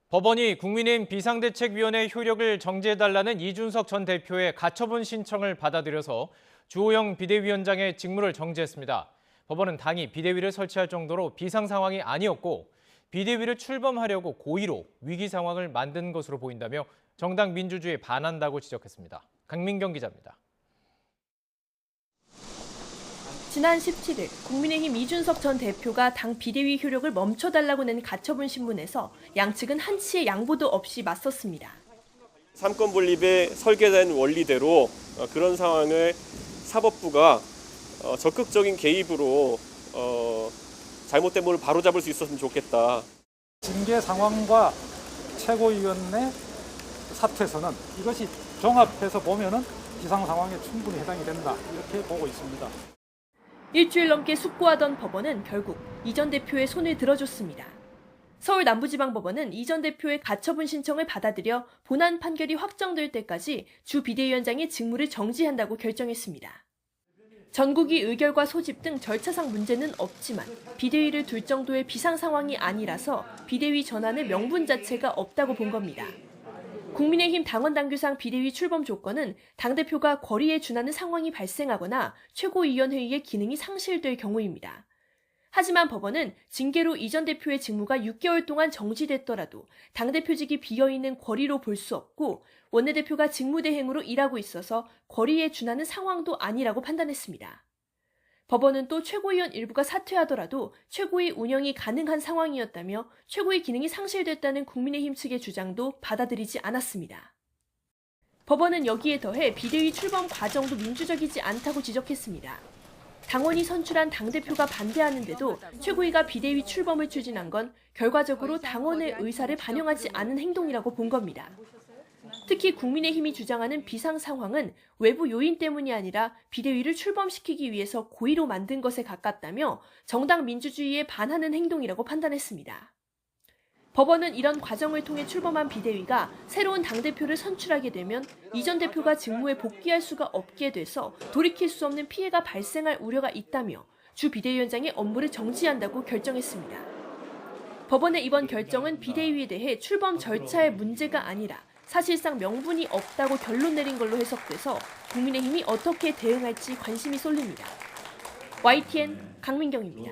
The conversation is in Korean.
법원이 국민의힘 비상대책위원회 효력을 정지해달라는 이준석 전 대표의 가처분 신청을 받아들여서 주호영 비대위원장의 직무를 정지했습니다. 법원은 당이 비대위를 설치할 정도로 비상 상황이 아니었고 비대위를 출범하려고 고의로 위기 상황을 만든 것으로 보인다며 정당 민주주의에 반한다고 지적했습니다. 강민경 기자입니다. 지난 17일 국민의힘 이준석 전 대표가 당 비대위 효력을 멈춰달라고 낸 가처분 신문에서 양측은 한치의 양보도 없이 맞섰습니다. 삼권 분립에 설계된 원리대로 그런 상황을 사법부가 적극적인 개입으로 잘못된 부분을 바로잡을 수 있었으면 좋겠다. 징계 상황과 최고위원회 사퇴서는 이것이 종합해서 보면은 비상 상황에 충분히 해당이 된다 이렇게 보고 있습니다. 일주일 넘게 숙고하던 법원은 결국 이 전 대표의 손을 들어줬습니다. 서울 남부지방법원은 이 전 대표의 가처분 신청을 받아들여 본안 판결이 확정될 때까지 주 비대위원장의 직무를 정지한다고 결정했습니다. 전국이 의결과 소집 등 절차상 문제는 없지만 비대위를 둘 정도의 비상 상황이 아니라서 비대위 전환의 명분 자체가 없다고 본 겁니다. 국민의힘 당원당규상 비대위 출범 조건은 당대표가 권리에 준하는 상황이 발생하거나 최고위원회의의 기능이 상실될 경우입니다. 하지만 법원은 징계로 이 전 대표의 직무가 6개월 동안 정지됐더라도 당대표직이 비어있는 권리로 볼 수 없고 원내대표가 직무대행으로 일하고 있어서 권리에 준하는 상황도 아니라고 판단했습니다. 법원은 또 최고위원 일부가 사퇴하더라도 최고위 운영이 가능한 상황이었다며 최고위 기능이 상실됐다는 국민의힘 측의 주장도 받아들이지 않았습니다. 법원은 여기에 더해 비대위 출범 과정도 민주적이지 않다고 지적했습니다. 당원이 선출한 당대표가 반대하는데도 최고위가 비대위 출범을 추진한 건 결과적으로 당원의 의사를 반영하지 않은 행동이라고 본 겁니다. 특히 국민의힘이 주장하는 비상 상황은 외부 요인 때문이 아니라 비대위를 출범시키기 위해서 고의로 만든 것에 가깝다며 정당 민주주의에 반하는 행동이라고 판단했습니다. 법원은 이런 과정을 통해 출범한 비대위가 새로운 당대표를 선출하게 되면 이 전 대표가 직무에 복귀할 수가 없게 돼서 돌이킬 수 없는 피해가 발생할 우려가 있다며 주 비대위원장의 업무를 정지한다고 결정했습니다. 법원의 이번 결정은 비대위에 대해 출범 절차의 문제가 아니라 사실상 명분이 없다고 결론 내린 걸로 해석돼서 국민의힘이 어떻게 대응할지 관심이 쏠립니다. YTN 강민경입니다.